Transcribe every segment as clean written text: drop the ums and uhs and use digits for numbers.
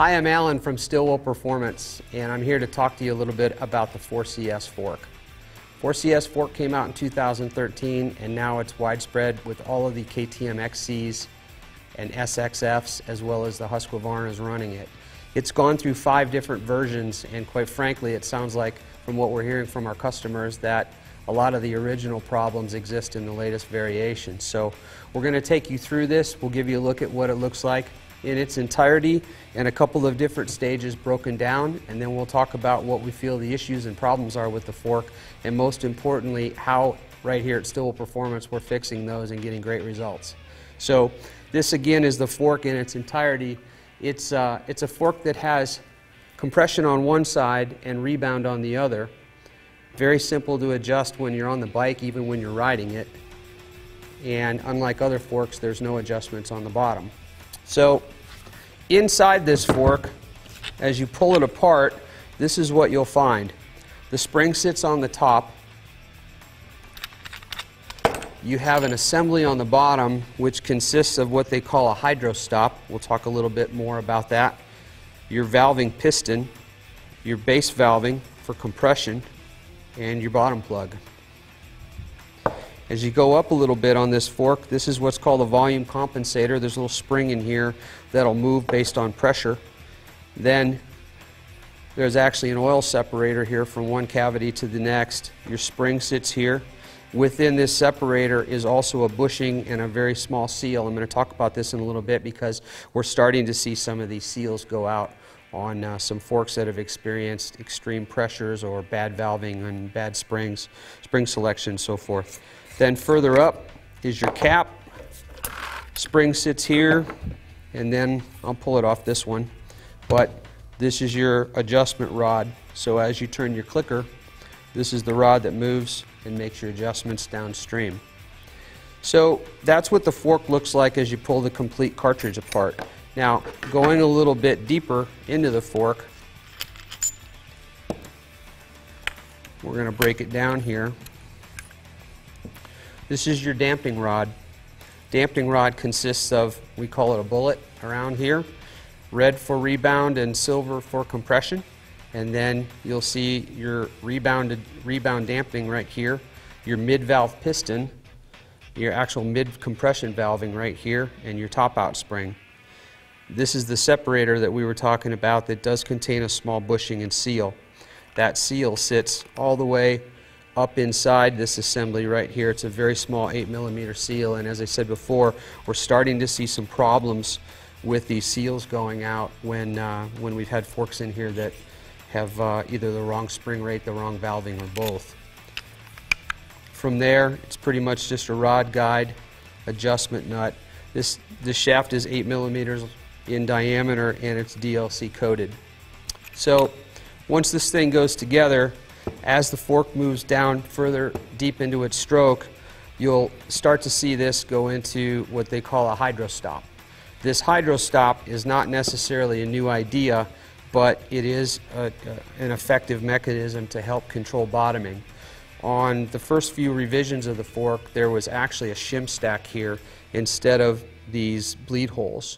Hi, I'm Alan from Stillwell Performance, and I'm here to talk to you a little bit about the 4CS fork. 4CS fork came out in 2013, and now it's widespread with all of the KTM XCs and SXFs, as well as the Husqvarnas running it. It's gone through 5 different versions, and quite frankly, it sounds like, from what we're hearing from our customers, that a lot of the original problems exist in the latest variations. So we're going to take you through this. We'll give you a look at what it looks like in its entirety and a couple of different stages broken down, and then we'll talk about what we feel the issues and problems are with the fork, and most importantly, how right here at Stillwell Performance we're fixing those and getting great results. So this again is the fork in its entirety. It's a fork that has compression on one side and rebound on the other. Very simple to adjust when you're on the bike, even when you're riding it. And unlike other forks, there's no adjustments on the bottom. So inside this fork, as you pull it apart, this is what you'll find. The spring sits on the top. You have an assembly on the bottom which consists of what they call a hydro stop. We'll talk a little bit more about that. Your valving piston, your base valving for compression, and your bottom plug. As you go up a little bit on this fork, this is what's called a volume compensator. There's a little spring in here that'll move based on pressure. Then there's actually an oil separator here from one cavity to the next. Your spring sits here. Within this separator is also a bushing and a very small seal. I'm going to talk about this in a little bit because we're starting to see some of these seals go out on some forks that have experienced extreme pressures or bad valving and bad springs, spring selection, and so forth. Then further up is your cap. Spring sits here, and then I'll pull it off this one, but this is your adjustment rod. So as you turn your clicker, this is the rod that moves and makes your adjustments downstream. So that's what the fork looks like as you pull the complete cartridge apart. Now, going a little bit deeper into the fork, we're going to break it down here. This is your damping rod. Damping rod consists of, we call it a bullet around here, red for rebound and silver for compression. And then you'll see your rebound damping right here, your mid-valve piston, your actual mid-compression valving right here, and your top-out spring. This is the separator that we were talking about that does contain a small bushing and seal. That seal sits all the way up inside this assembly right here. It's a very small 8mm seal, and as I said before, we're starting to see some problems with these seals going out when we've had forks in here that have either the wrong spring rate, the wrong valving, or both. From there, it's pretty much just a rod guide, adjustment nut. This shaft is 8mm in diameter, and it's DLC coated. So once this thing goes together, as the fork moves down further deep into its stroke, you'll start to see this go into what they call a hydro stop. This hydro stop is not necessarily a new idea, but it is an effective mechanism to help control bottoming. On the first few revisions of the fork, there was actually a shim stack here instead of these bleed holes.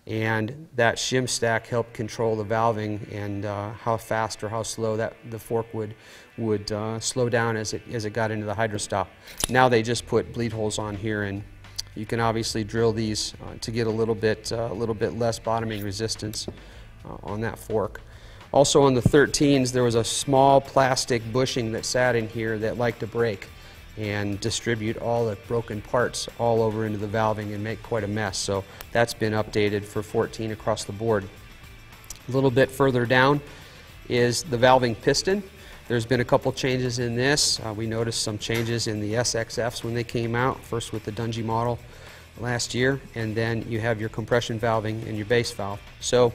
And that shim stack helped control the valving and how fast or how slow that the fork would slow down as it got into the hydro stop. Now they just put bleed holes on here, and you can obviously drill these to get a little bit less bottoming resistance on that fork. Also on the 13s, there was a small plastic bushing that sat in here that liked to break and distribute all the broken parts all over into the valving and make quite a mess. So that's been updated for 14 across the board. A little bit further down is the valving piston. There's been a couple changes in this. We noticed some changes in the SXFs when they came out, first with the Dungy model last year, and then you have your compression valving and your base valve. So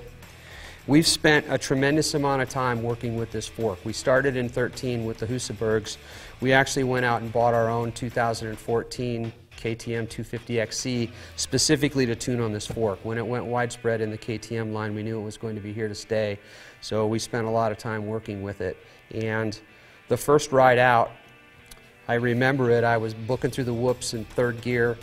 we've spent a tremendous amount of time working with this fork. We started in 13 with the Husabergs. We actually went out and bought our own 2014 KTM 250XC specifically to tune on this fork. When it went widespread in the KTM line, we knew it was going to be here to stay. So we spent a lot of time working with it. And the first ride out, I remember it, I was booking through the whoops in third gear,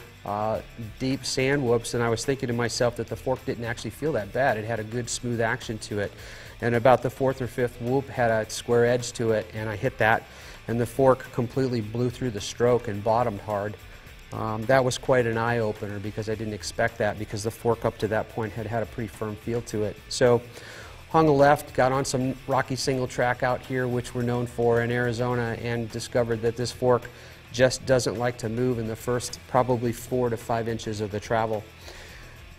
deep sand whoops, and I was thinking to myself that the fork didn't actually feel that bad. It had a good smooth action to it. And about the fourth or fifth whoop had a square edge to it, and I hit that, and the fork completely blew through the stroke and bottomed hard. That was quite an eye-opener because I didn't expect that, because the fork up to that point had a pretty firm feel to it. So hung a left, got on some rocky single track out here, which we're known for in Arizona, and discovered that this fork just doesn't like to move in the first probably 4 to 5 inches of the travel.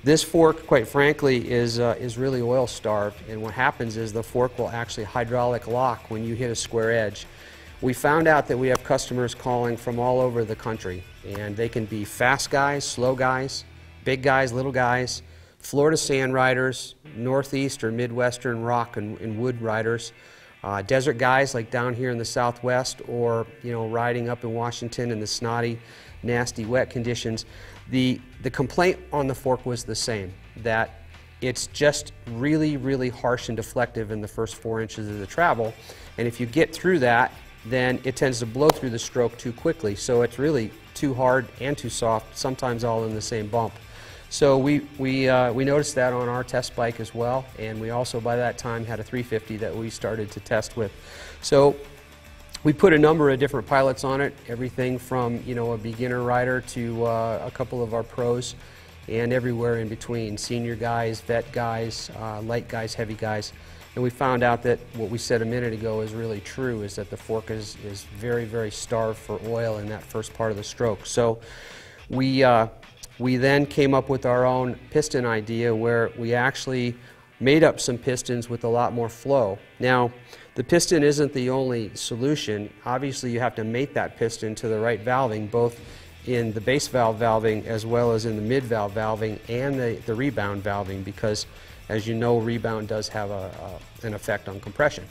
This fork, quite frankly, is really oil starved, and what happens is the fork will actually hydraulic lock when you hit a square edge. We found out that we have customers calling from all over the country, and they can be fast guys, slow guys, big guys, little guys, Florida sand riders, northeast or midwestern rock and wood riders, desert guys like down here in the southwest, or riding up in Washington in the snotty, nasty, wet conditions. The complaint on the fork was the same, that it's just really, really harsh and deflective in the first 4 inches of the travel, and if you get through that, then it tends to blow through the stroke too quickly. So it's really too hard and too soft, sometimes all in the same bump. So we noticed that on our test bike as well, and we also by that time had a 350 that we started to test with. So we put a number of different pilots on it, everything from a beginner rider to a couple of our pros, and everywhere in between, senior guys, vet guys, light guys, heavy guys. And we found out that what we said a minute ago is really true, is that the fork is very, very starved for oil in that first part of the stroke. So we then came up with our own piston idea, where we actually made up some pistons with a lot more flow. Now, the piston isn't the only solution. Obviously, you have to mate that piston to the right valving, both in the base valve valving as well as in the mid valve valving and the rebound valving, because as you know, rebound does have an effect on compression.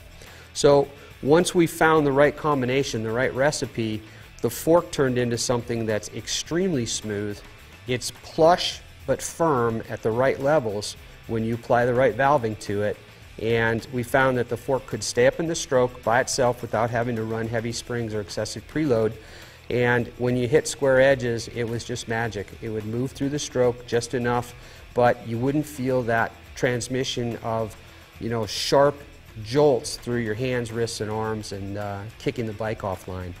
So once we found the right combination, the right recipe, the fork turned into something that's extremely smooth. It's plush but firm at the right levels when you apply the right valving to it, and we found that the fork could stay up in the stroke by itself without having to run heavy springs or excessive preload. And when you hit square edges, it was just magic. It would move through the stroke just enough, but you wouldn't feel that transmission of sharp jolts through your hands, wrists, and arms, and kicking the bike offline.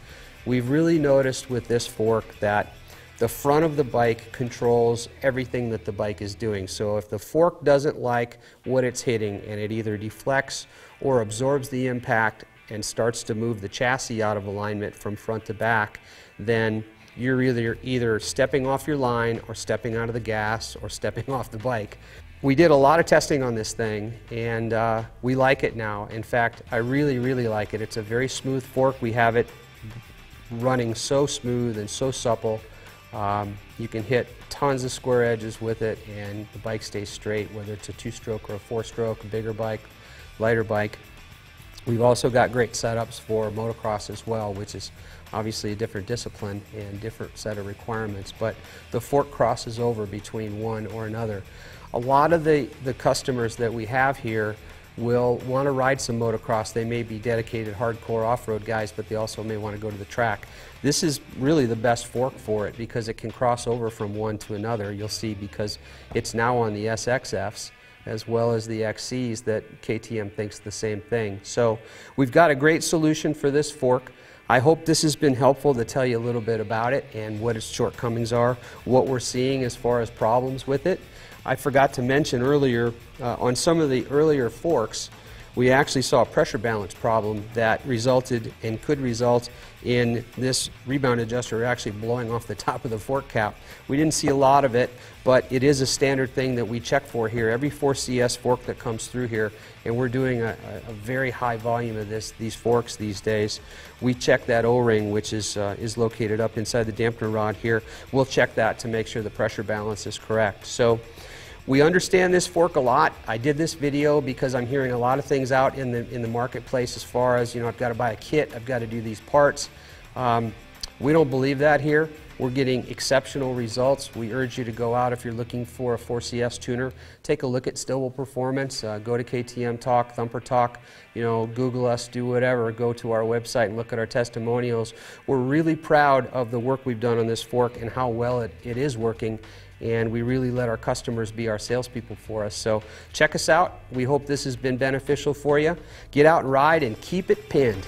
We've really noticed with this fork that the front of the bike controls everything that the bike is doing. So if the fork doesn't like what it's hitting, and it either deflects or absorbs the impact and starts to move the chassis out of alignment from front to back, then you're either stepping off your line or stepping out of the gas or stepping off the bike. We did a lot of testing on this thing, and we like it now. In fact, I really, really like it. It's a very smooth fork. We have it running so smooth and so supple. You can hit tons of square edges with it, and the bike stays straight, whether it's a 2-stroke or a 4-stroke, a bigger bike, lighter bike. We've also got great setups for motocross as well, which is obviously a different discipline and different set of requirements, but the fork crosses over between one or another. A lot of the customers that we have here will want to ride some motocross. They may be dedicated hardcore off-road guys, but they also may want to go to the track. This is really the best fork for it because it can cross over from one to another. You'll see, because it's now on the SXFs as well as the XCs, that KTM thinks the same thing. So we've got a great solution for this fork. I hope this has been helpful to tell you a little bit about it and what its shortcomings are, what we're seeing as far as problems with it. I forgot to mention earlier, on some of the earlier forks, we actually saw a pressure balance problem that resulted and could result in this rebound adjuster actually blowing off the top of the fork cap. We didn't see a lot of it, but it is a standard thing that we check for here. Every 4CS fork that comes through here, and we're doing a very high volume of these forks these days, we check that O-ring, which is located up inside the dampener rod here. We'll check that to make sure the pressure balance is correct. So we understand this fork a lot. I did this video because I'm hearing a lot of things out in the marketplace as far as, I've got to buy a kit, I've got to do these parts. We don't believe that here. We're getting exceptional results. We urge you to go out if you're looking for a 4CS tuner. Take a look at Stillwell Performance. Go to KTM Talk, Thumper Talk, Google us, do whatever. Go to our website and look at our testimonials. We're really proud of the work we've done on this fork and how well it is working. And we really let our customers be our salespeople for us. So check us out. We hope this has been beneficial for you. Get out and ride and keep it pinned.